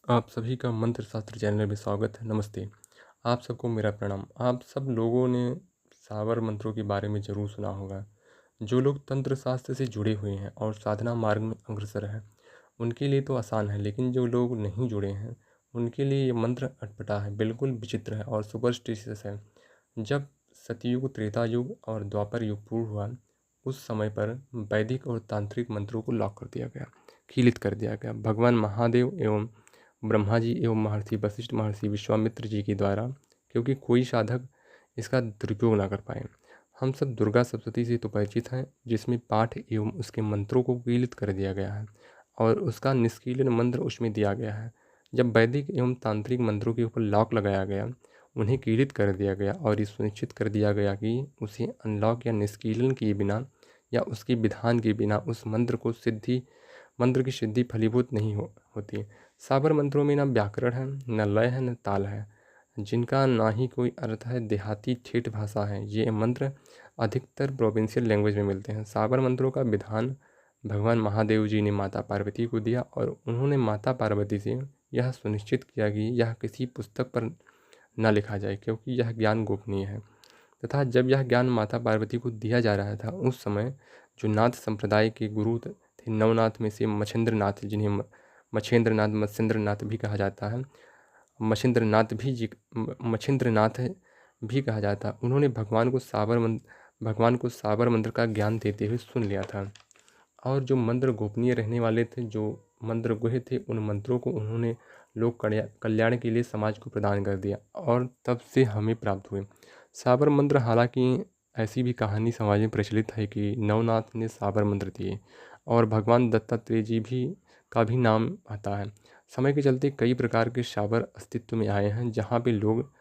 आप सभी का मंत्र शास्त्र चैनल में स्वागत है। नमस्ते। आप सबको मेरा प्रणाम। आप सब लोगों ने सावर मंत्रों के बारे में ज़रूर सुना होगा। जो लोग तंत्र शास्त्र से जुड़े हुए हैं और साधना मार्ग में अग्रसर हैं, उनके लिए तो आसान है, लेकिन जो लोग नहीं जुड़े हैं, उनके लिए ये मंत्र अटपटा है, बिल्कुल विचित्र है और सुपरस्टिशियस है। जब सतयुग, त्रेता युग और द्वापर युग पूर्ण हुआ, उस समय पर वैदिक और तांत्रिक मंत्रों को लॉक कर दिया गया, खीलित कर दिया गया। भगवान महादेव एवं ब्रह्मा जी एवं महर्षि वशिष्ठ, महर्षि विश्वामित्र जी के द्वारा, क्योंकि कोई साधक इसका दुरुपयोग ना कर पाए। हम सब दुर्गा सप्तशती से तो परिचित हैं, जिसमें पाठ एवं उसके मंत्रों को कीलित कर दिया गया है और उसका निष्कीलन मंत्र उसमें दिया गया है। जब वैदिक एवं तांत्रिक मंत्रों के ऊपर लॉक लगाया गया, उन्हें कीलित कर दिया गया और ये सुनिश्चित कर दिया गया कि उसे अनलॉक या निष्कीलन किए बिना या उसके विधान के बिना उस मंत्र की सिद्धि फलीभूत नहीं होती। साबर मंत्रों में न व्याकरण है, न लय है, न ताल है, जिनका ना ही कोई अर्थ है, देहाती ठेठ भाषा है। ये मंत्र अधिकतर प्रोविंशियल लैंग्वेज में मिलते हैं। साबर मंत्रों का विधान भगवान महादेव जी ने माता पार्वती को दिया और उन्होंने माता पार्वती से यह सुनिश्चित किया कि यह किसी पुस्तक पर न लिखा जाए, क्योंकि यह ज्ञान गोपनीय है। तथा जब यह ज्ञान माता पार्वती को दिया जा रहा था, उस समय जो नाथ संप्रदाय के गुरु थे, नवनाथ में से मच्छिंद्रनाथ, जिन्हें मच्छेंद्रनाथ, मत्स्येंद्रनाथ भी कहा जाता है, मच्छिंद्रनाथ भी कहा जाता है, उन्होंने भगवान को साबर मंत्र का ज्ञान देते हुए सुन लिया था। और जो मंत्र गोपनीय रहने वाले थे, जो मंत्र गुह्य थे, उन मंत्रों को उन्होंने लोक कल्याण के लिए समाज को प्रदान कर दिया और तब से हमें प्राप्त हुए साबर मंत्र। हालांकि ऐसी भी कहानी समाज में प्रचलित है कि नवनाथ ने साबर मंत्र दिए और भगवान दत्तात्रेय जी का भी नाम आता है। समय के चलते कई प्रकार के साबर अस्तित्व में आए हैं, जहाँ पे लोग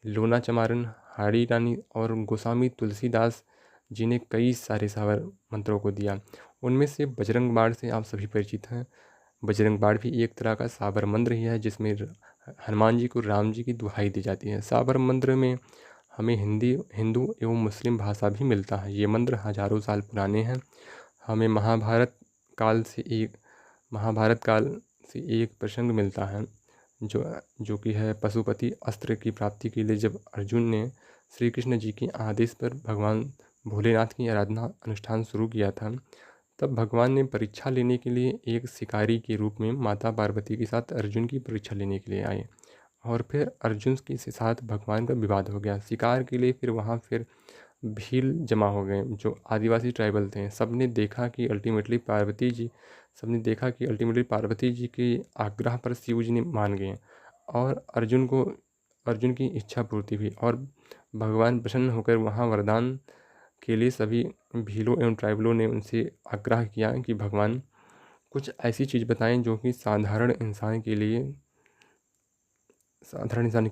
लोना चमारन, हाड़ी रानी और गोस्वामी तुलसीदास जी ने कई सारे साबर मंत्रों को दिया। उनमें से बजरंग बाण से आप सभी परिचित हैं। बजरंग बाण भी एक तरह का साबर मंत्र ही है, जिसमें हनुमान जी को राम जी की दुहाई दी जाती है। साबर मंत्र में हमें हिंदू एवं मुस्लिम भाषा भी मिलता है। ये मंत्र हजारों साल पुराने हैं। हमें महाभारत काल से एक प्रसंग मिलता है, जो कि है पशुपति अस्त्र की प्राप्ति के लिए जब अर्जुन ने श्री कृष्ण जी के आदेश पर भगवान भोलेनाथ की आराधना अनुष्ठान शुरू किया था, तब भगवान ने परीक्षा लेने के लिए एक शिकारी के रूप में माता पार्वती के साथ अर्जुन की परीक्षा लेने के लिए आए और फिर अर्जुन के साथ भगवान का विवाद हो गया। शिकार के लिए फिर वहाँ भील जमा हो गए, जो आदिवासी ट्राइबल थे। सबने देखा कि अल्टीमेटली पार्वती जी के आग्रह पर शिव जी ने मान गए और अर्जुन की इच्छा पूर्ति हुई और भगवान प्रसन्न होकर वहाँ वरदान के लिए सभी भीलों एवं ट्राइबलों ने उनसे आग्रह किया कि भगवान कुछ ऐसी चीज़ बताएं जो कि साधारण इंसान के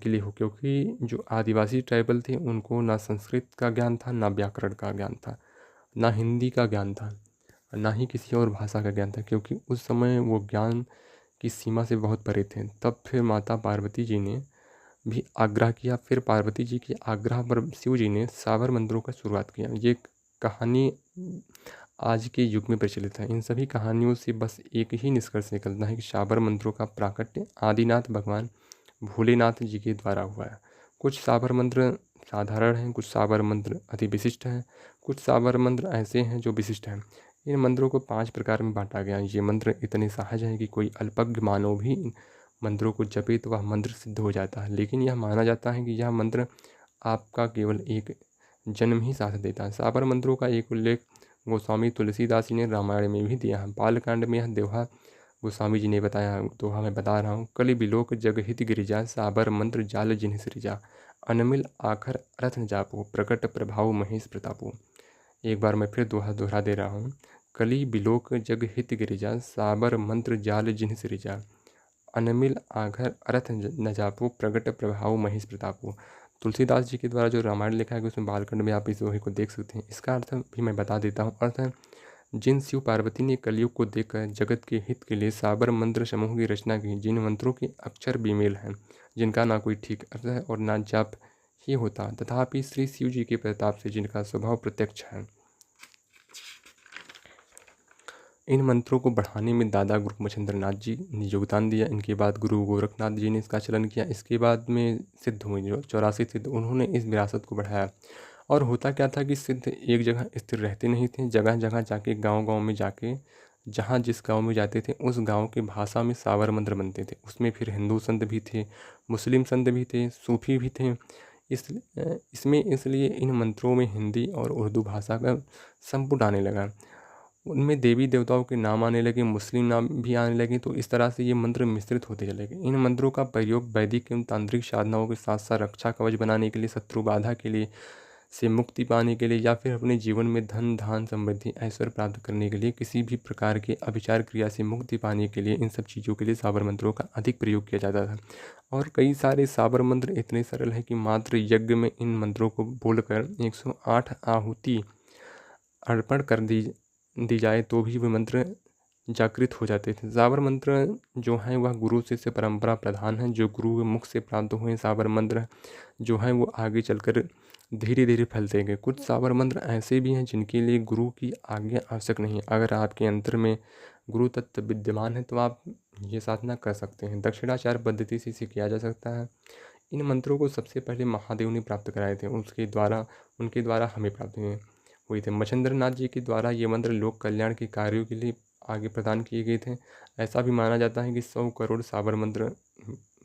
लिए हो, क्योंकि जो आदिवासी ट्राइबल थे उनको ना संस्कृत का ज्ञान था, ना व्याकरण का ज्ञान था, ना हिंदी का ज्ञान था, ना ही किसी और भाषा का ज्ञान था, क्योंकि उस समय वो ज्ञान की सीमा से बहुत परे थे। तब फिर माता पार्वती जी ने भी आग्रह किया। फिर पार्वती जी के आग्रह पर शिव जी ने साबर मंत्रों का शुरुआत किया। ये कहानी आज के युग में प्रचलित है। इन सभी कहानियों से बस एक ही निष्कर्ष निकलता है कि साबर मंत्रों का प्राकट्य आदिनाथ भगवान भोलेनाथ जी के द्वारा हुआ है। कुछ साबर मंत्र साधारण हैं, कुछ साबर मंत्र अति विशिष्ट हैं, कुछ साबर मंत्र ऐसे हैं जो विशिष्ट हैं। इन मंत्रों को 5 प्रकार में बांटा गया। ये मंत्र इतने सहज हैं कि कोई अल्पज्ञ मानव भी इन मंत्रों को जपे तो वह मंत्र सिद्ध हो जाता है, लेकिन यह माना जाता है कि यह मंत्र आपका केवल एक जन्म ही साथ देता है। साबर मंत्रों का एक उल्लेख गोस्वामी तुलसीदास जी ने रामायण में भी दिया है। बालकांड में यह दोहा गोस्वामी जी ने बताया, दोहा मैं बता रहा हूँ। कलि बिलोक जग हित गिरिजा, साबर मंत्र जाल जिन्ह सृजा, अनमिल आखर अर्थ न जापो, प्रकट प्रभाव महेश प्रतापो। एक बार मैं फिर दोहा दोहरा दे रहा हूँ। कलि बिलोक जग हित गिरिजा, साबर मंत्र जाल जिन्ह सृजा, अनमिल आघर अर्थ न जापो, प्रगट प्रभाव महेश प्रतापो। तुलसीदास जी के द्वारा जो रामायण लिखा है, उसमें बालखंड में आप इस दोहे को देख सकते हैं। इसका अर्थ भी मैं बता देता हूँ। अर्थ है, जिन शिव पार्वती ने कलयुग को देखकर जगत के हित के लिए साबर मंत्र समूह की रचना की, जिन मंत्रों के अक्षर बेमेल हैं, जिनका ना कोई ठीक अर्थ है और ना जाप ही होता, तथापि श्री शिव जी के प्रताप से जिनका स्वभाव प्रत्यक्ष है, इन मंत्रों को बढ़ाने में दादा गुरु मच्छिंद्र नाथ जी ने योगदान दिया। इनके बाद गुरु गोरखनाथ जी ने इसका चलन किया। इसके बाद में सिद्ध हुए जो 84 सिद्ध, उन्होंने इस विरासत को बढ़ाया। और होता क्या था कि सिद्ध एक जगह स्थिर रहते नहीं थे, जगह जगह जाके गांव-गांव में जाके जहाँ जिस गांव में जाते थे उस गांव की भाषा में सावर मंत्र बनते थे। उसमें फिर हिंदू संत भी थे, मुस्लिम संत भी थे, सूफी भी थे। इसमें इसलिए इन मंत्रों में हिंदी और उर्दू भाषा का संपुट आने लगा। उनमें देवी देवताओं के नाम आने लगे, मुस्लिम नाम भी आने लगे। तो इस तरह से ये मंत्र मिश्रित होते चले गए। इन मंत्रों का प्रयोग वैदिक एवं तांत्रिक साधनाओं के साथ साथ रक्षा कवच बनाने के लिए, शत्रु बाधा के लिए, से मुक्ति पाने के लिए, या फिर अपने जीवन में धन धान समृद्धि ऐश्वर्य प्राप्त करने के लिए, किसी भी प्रकार के अभिचार क्रिया से मुक्ति पाने के लिए, इन सब चीज़ों के लिए साबर मंत्रों का अधिक प्रयोग किया जाता था। और कई सारे साबर मंत्र इतने सरल हैं कि मात्र यज्ञ में इन मंत्रों को बोलकर 108 आहुति अर्पण कर दी जाए तो भी वे मंत्र जागृत हो जाते थे। साबर मंत्र जो हैं वह गुरु शिष्य परंपरा प्रधान है। जो गुरु के मुख से प्राप्त हुए साबर मंत्र जो हैं वो आगे चलकर धीरे धीरे फैलते गए। कुछ साबर मंत्र ऐसे भी हैं जिनके लिए गुरु की आज्ञा आवश्यक नहीं है। अगर आपके अंतर में गुरु तत्व विद्यमान है तो आप ये साधना कर सकते हैं। दक्षिणाचार पद्धति से इसे किया जा सकता है। इन मंत्रों को सबसे पहले महादेव ने प्राप्त कराए थे, उनके द्वारा हमें प्राप्त हुए थे। मच्छिंद्र नाथ जी के द्वारा ये मंत्र लोक कल्याण के कार्यों के लिए आगे प्रदान किए गए थे। ऐसा भी माना जाता है कि 100 करोड़ साबर मंत्र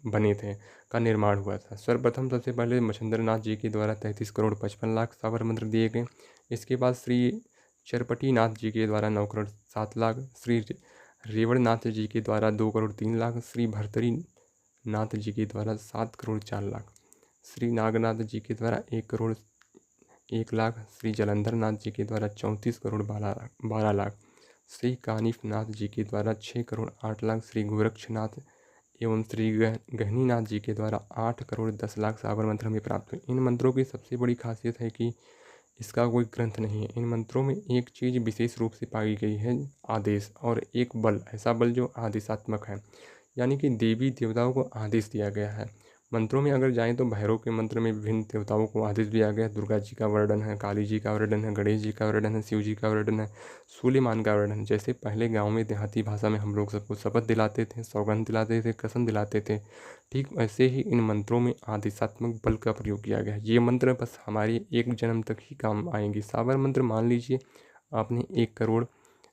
बने थे का निर्माण हुआ था। सर्वप्रथम सबसे पहले मच्छिंद्र नाथ जी के द्वारा 33 करोड़ 55 लाख साबर मंत्र दिए गए। इसके बाद श्री चरपटी नाथ जी के द्वारा 9 करोड़ 7 लाख, श्री रेवण नाथ जी के द्वारा 2 करोड़ 3 लाख, श्री भरतरी नाथ जी के द्वारा 7 करोड़ 4 लाख, श्री नागनाथ जी के द्वारा 1 करोड़ 1 लाख, श्री जलंधर नाथ जी के द्वारा 34 करोड़ 12 लाख, श्री कानिफ नाथ जी के द्वारा 6 करोड़ 8 लाख, श्री गोरक्षनाथ एवं श्री गहनीनाथ जी के द्वारा 8 करोड़ 10 लाख साबर मंत्र हमें प्राप्त हुए। इन मंत्रों की सबसे बड़ी खासियत है कि इसका कोई ग्रंथ नहीं है। इन मंत्रों में एक चीज़ विशेष रूप से पाई गई है, आदेश, और एक बल, ऐसा बल जो आदेशात्मक है, यानी कि देवी देवताओं को आदेश दिया गया है। मंत्रों में अगर जाएं तो भैरव के मंत्र में विभिन्न देवताओं को आदेश दिया गया है। दुर्गा जी का वर्णन है, काली जी का वर्णन है, गणेश जी का वर्णन है, शिव जी का वर्णन है, सूलेमान का वर्णन है। जैसे पहले गांव में देहाती भाषा में हम लोग सबको शपथ दिलाते थे, सौगंध दिलाते थे, कसम दिलाते थे, ठीक वैसे ही इन मंत्रों में आदेशात्मक बल का प्रयोग किया गया है। ये मंत्र बस हमारे एक जन्म तक ही काम आएंगे। साबर मंत्र मान लीजिए आपने 1 करोड़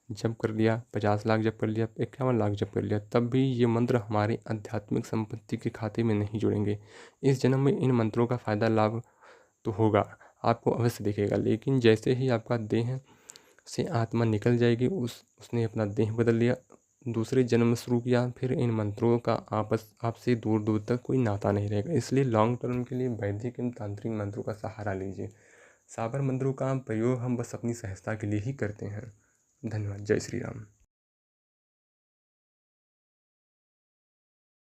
जप कर लिया, 50 लाख जप कर लिया, 51 लाख जप कर लिया, तब भी ये मंत्र हमारे आध्यात्मिक संपत्ति के खाते में नहीं जुड़ेंगे। इस जन्म में इन मंत्रों का फ़ायदा लाभ तो होगा, आपको अवश्य दिखेगा, लेकिन जैसे ही आपका देह से आत्मा निकल जाएगी, उसने अपना देह बदल लिया, दूसरे जन्म शुरू किया, फिर इन मंत्रों का आपसे दूर दूर तक कोई नाता नहीं रहेगा। इसलिए लॉन्ग टर्म के लिए वैदिक एवं तांत्रिक मंत्रों का सहारा लीजिए। साबर मंत्रों का प्रयोग हम बस अपनी सहजता के लिए ही करते हैं। धन्यवाद। जय श्री राम।